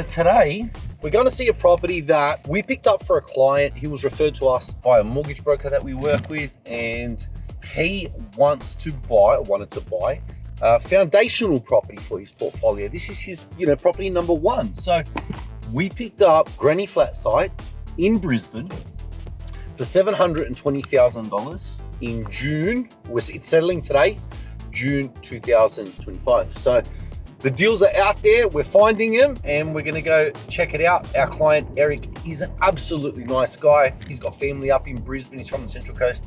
So today, we're going to see a property that we picked up for a client. He was referred to us by a mortgage broker that we work with, and he wanted to buy foundational property for his portfolio. This is his, property number one. So we picked up granny flat site in Brisbane for $720,000 in June. It's settling today, June 2025. So the deals are out there, we're finding them, and we're gonna go check it out. Our client, Erik, is an absolutely nice guy. He's got family up in Brisbane, he's from the Central Coast.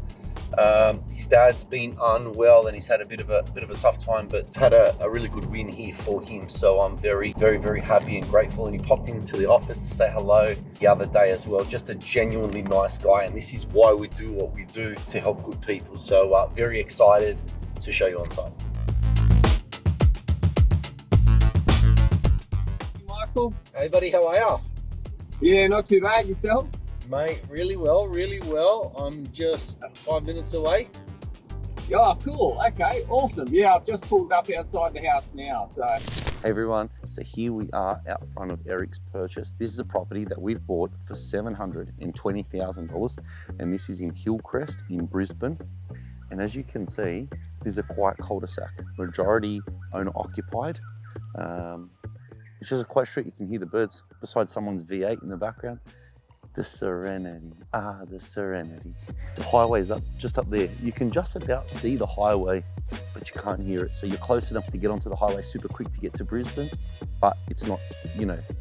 His dad's been unwell and he's had a bit of a tough time, but had a really good win here for him. So I'm very, very, very happy and grateful. And he popped into the office to say hello the other day as well. Just a genuinely nice guy. And this is why we do what we do, to help good people. So very excited to show you on site. Michael. Hey buddy, how are you? Yeah, not too bad. Yourself? Mate, really well, really well. I'm just 5 minutes away. Oh, cool. Okay, awesome. Yeah, I've just pulled up outside the house now, so. Hey everyone, so here we are out front of Erik's purchase. This is a property that we've bought for $720,000, and this is in Hillcrest in Brisbane. And as you can see, this is a quiet cul-de-sac, majority owner occupied. It's just a quiet street. You can hear the birds beside someone's V8 in the background. The serenity, the serenity. The highway's just up there. You can just about see the highway, but you can't hear it. So you're close enough to get onto the highway super quick to get to Brisbane, but it's not,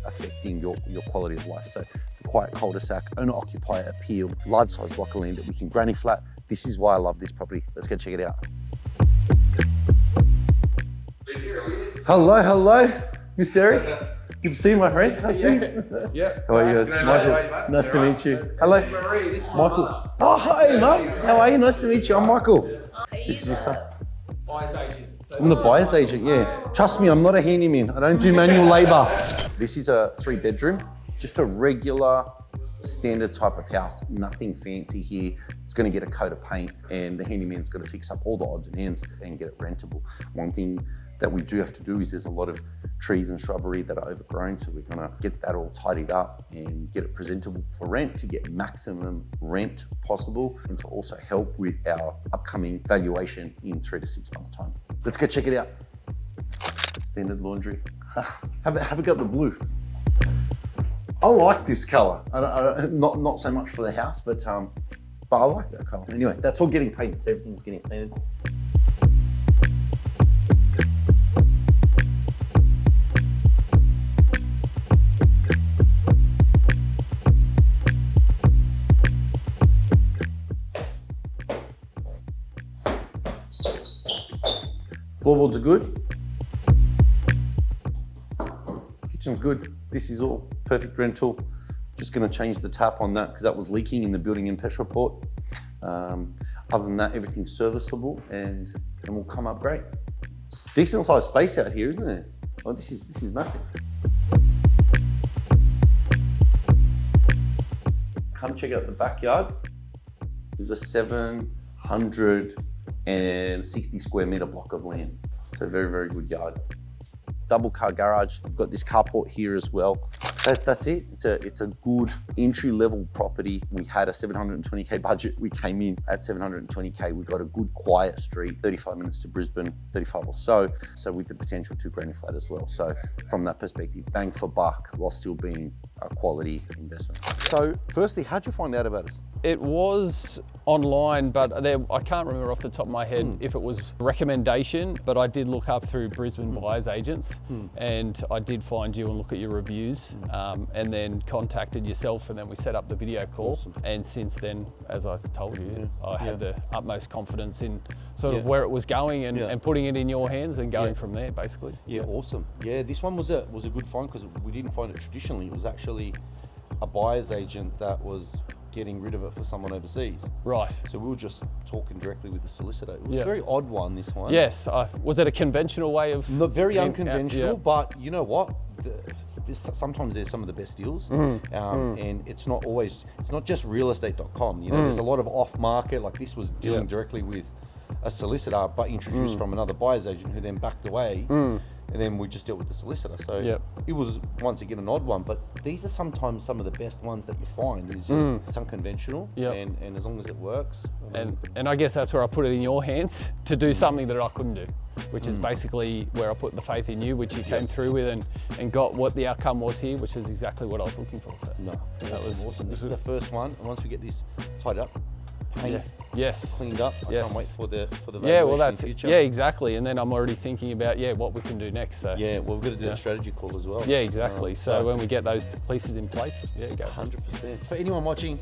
affecting your quality of life. So the quiet cul-de-sac, owner-occupier appeal, large size block of land that we can granny flat. This is why I love this property. Let's go check it out. Hello, Mr. Erik. Good to see you, my friend. How's things? Yeah. How are you guys? Michael, nice to meet you. Hello. Marie, this is Michael. Oh, hi, mate. How are you? Nice to meet you. I'm Michael. This is your son. buyer's agent. I'm the buyer's agent, yeah. Trust me, I'm not a handyman. I don't do manual labor. This is a 3-bedroom, just a regular standard type of house, nothing fancy here. It's going to get a coat of paint, and the handyman's got to fix up all the odds and ends and get it rentable. One thing that we do have to do is there's a lot of trees and shrubbery that are overgrown, so we're going to get that all tidied up and get it presentable for rent to get maximum rent possible, and to also help with our upcoming valuation in 3 to 6 months time. Let's go check it out. Standard laundry. Haven't got the blue. I like this color. Not so much for the house, but I like that color. Anyway, that's all getting painted, so everything's getting painted. Floorboards are good. Kitchen's good. This is all perfect rental. Just going to change the tap on that because that was leaking in the building in Pest Report. Other than that, everything's serviceable and will come up great. Decent sized space out here, isn't it? Oh, this is massive. Come check out the backyard. There's a 760 square meter block of land. So very, very good yard. Double car garage. We've got this carport here as well. That's it. It's a good entry level property. We had a 720K budget. We came in at 720K. We got a good quiet street, 35 minutes to Brisbane, 35 or so. So with the potential to granny flat as well. So from that perspective, bang for buck while still being a quality investment. So firstly, how'd you find out about us? It was online, but I can't remember off the top of my head if it was recommendation, but I did look up through Brisbane buyers agents and I did find you and look at your reviews and then contacted yourself, and then we set up the video call. Awesome. And since then, as I told you, I had the utmost confidence in sort of where it was going and putting it in your hands and going from there, basically. Yeah, awesome. Yeah, this one was a good find because we didn't find it traditionally. It was actually a buyer's agent that was getting rid of it for someone overseas. Right. So we were just talking directly with the solicitor. It was a very odd one, this one. Yes. Was it a conventional way of? Not very unconventional, but you know what? Sometimes there's some of the best deals, and it's not just realestate.com. You know, there's a lot of off market. Like this was dealing directly with a solicitor, but introduced from another buyer's agent who then backed away. and then we just dealt with the solicitor. So Yep. it was once again an odd one, but these are sometimes some of the best ones that you find. Is just it's unconventional, Yep. and as long as it works. I mean, And I guess that's where I put it in your hands to do something that I couldn't do, which is basically where I put the faith in you, which you came through with and got what the outcome was here, which is exactly what I was looking for. So no, that was awesome. This is the first one, and once we get this tied up, paint, yes. cleaned up, I Yes. can't wait for the valuation Yeah, well, in that's the future. yeah, exactly. And then I'm already thinking about what we can do next. So Yeah, well, we've got to do the strategy call as well. yeah, exactly. So when we get those pieces in place, go. 100%. For anyone watching,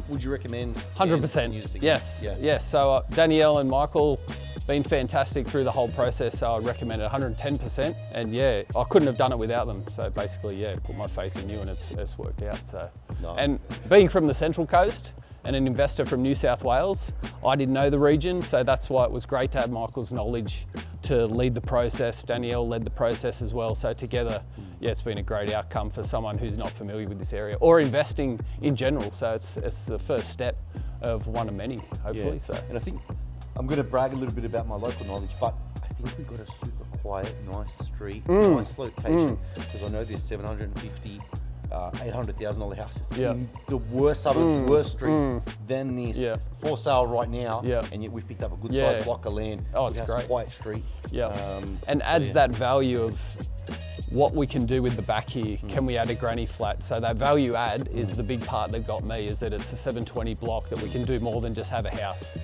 would you recommend? 100%. using it? Yes, Yeah. yes. So Danielle and Michael been fantastic through the whole process. So I recommend it 110%. And yeah, I couldn't have done it without them. So basically, put my faith in you, and it's worked out. So Nice. and being from the Central Coast and an investor from New South Wales, I didn't know the region, so that's why it was great to have Michael's knowledge to lead the process. Danielle led the process as well. So together, it's been a great outcome for someone who's not familiar with this area or investing in general. So it's the first step of one of many, hopefully. So And I think I'm going to brag a little bit about my local knowledge, but I think we got a super quiet, nice street, nice location, because I know there's 750. $800,000 houses in the worst suburbs, worst streets than this. Yeah. For sale right now, Yeah. and yet we've picked up a good Yeah. sized block of land. Oh, it's it has great. a quiet street. And adds that value of what we can do with the back here. Can we add a granny flat? So that value add is the big part that got me, is that it's a 720 block that we can do more than just have a house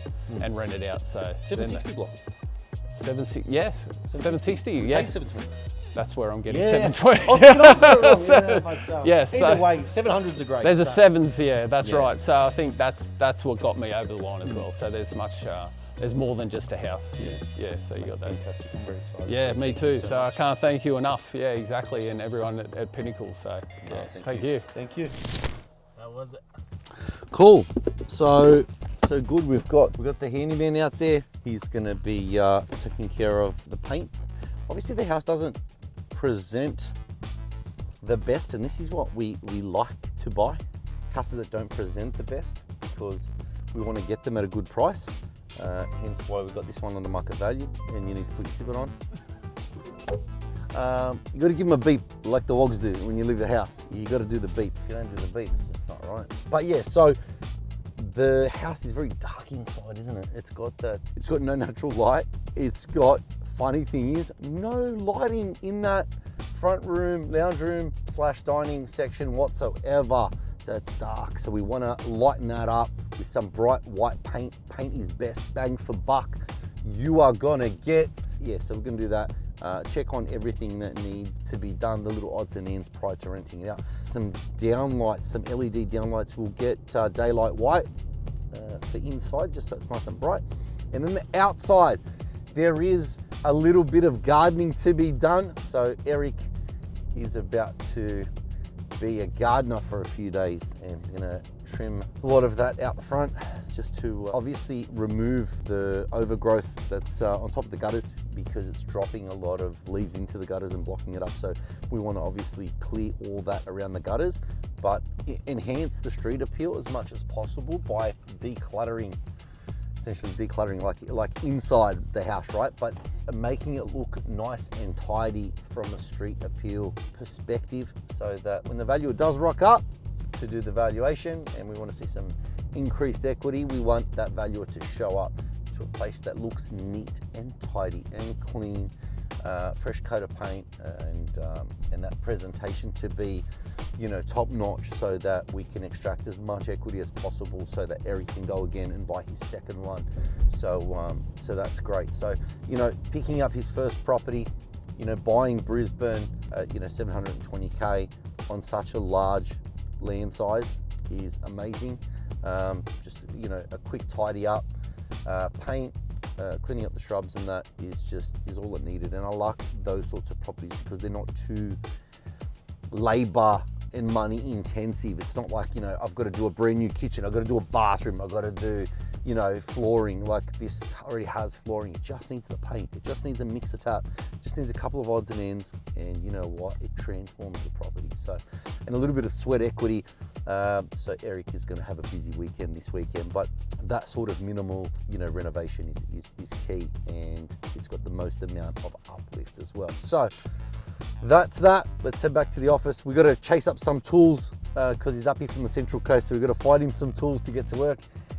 and rent it out. So 760 block. 760, yes, 760, yeah. 720. That's where I'm getting Yeah. 720. I was thinking I'd put it wrong, but, yes, either so way, 700s are great. there's a so- sevens, that's Yeah. right. So I think that's what got me over the line as well. So there's there's more than just a house. Yeah. So you got that. Fantastic. I'm very excited. Yeah, me too. So I can't thank you enough. Yeah, exactly, and everyone at Pinnacle. So yeah, thank you. Thank you. That was it. Cool. So good. We've got the handyman out there. He's going to be taking care of the paint. Obviously, the house doesn't present the best, and this is what we like to buy, houses that don't present the best, because we want to get them at a good price. Hence why we've got this one on the market value, and you need to put your civet on. You got to give them a beep like the wogs do when you leave the house. You got to do the beep. If you don't do the beep, it's just not right. But yeah, so the house is very dark inside, isn't it? It's got no natural light. It's got, funny thing is, no lighting in that front room, lounge room / dining section whatsoever. So it's dark. So we want to lighten that up with some bright white paint. Paint is best bang for buck you are gonna get. Yeah, so we're gonna do that. Check on everything that needs to be done, the little odds and ends prior to renting it out. Some downlights, some LED downlights. We'll get daylight white for inside, just so it's nice and bright. And then the outside, there is a little bit of gardening to be done. So Erik is about to be a gardener for a few days, and he's gonna trim a lot of that out the front, just to obviously remove the overgrowth that's on top of the gutters, because it's dropping a lot of leaves into the gutters and blocking it up. So we want to obviously clear all that around the gutters, but enhance the street appeal as much as possible by decluttering, essentially decluttering like inside the house, right? But making it look nice and tidy from a street appeal perspective, so that when the valuer does rock up to do the valuation and we want to see some increased equity, we want that valuer to show up to a place that looks neat and tidy and clean, fresh coat of paint, and that presentation to be, top notch, so that we can extract as much equity as possible, so that Erik can go again and buy his second one. So that's great. So picking up his first property, buying Brisbane at 720K on such a large land size is amazing. Just a quick tidy up, paint, cleaning up the shrubs, and that is all it needed. And I like those sorts of properties because they're not too labor and money intensive. It's not like, you know, I've got to do a brand new kitchen, I've got to do a bathroom, I've got to do, you know, flooring. Like this already has flooring. It just needs the paint. It just needs a mixer tap. It just needs a couple of odds and ends. And you know what? It transforms the property. So, and a little bit of sweat equity. So Erik is going to have a busy weekend this weekend, but that sort of minimal, you know, renovation is key, and it's got the most amount of uplift as well. So that's that. Let's head back to the office. We've got to chase up some tools because he's up here from the Central Coast, so we've got to find him some tools to get to work.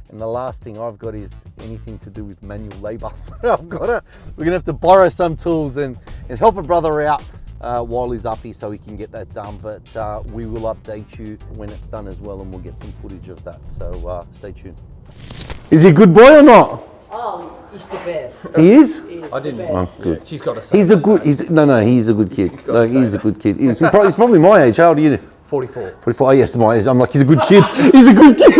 And the last thing I've got is anything to do with manual labor. So we're gonna have to borrow some tools and help a brother out while he's up here so he can get that done. But we will update you when it's done as well, and we'll get some footage of that. So stay tuned. Is he a good boy or not? Oh, he's the best. He is? I didn't. Oh, good. She's got to say. He's a good, he's a good kid. No, he's a good kid. He's probably my age. How old are you? 44. 44, oh yes, my age. I'm like, he's a good kid. He's a good kid.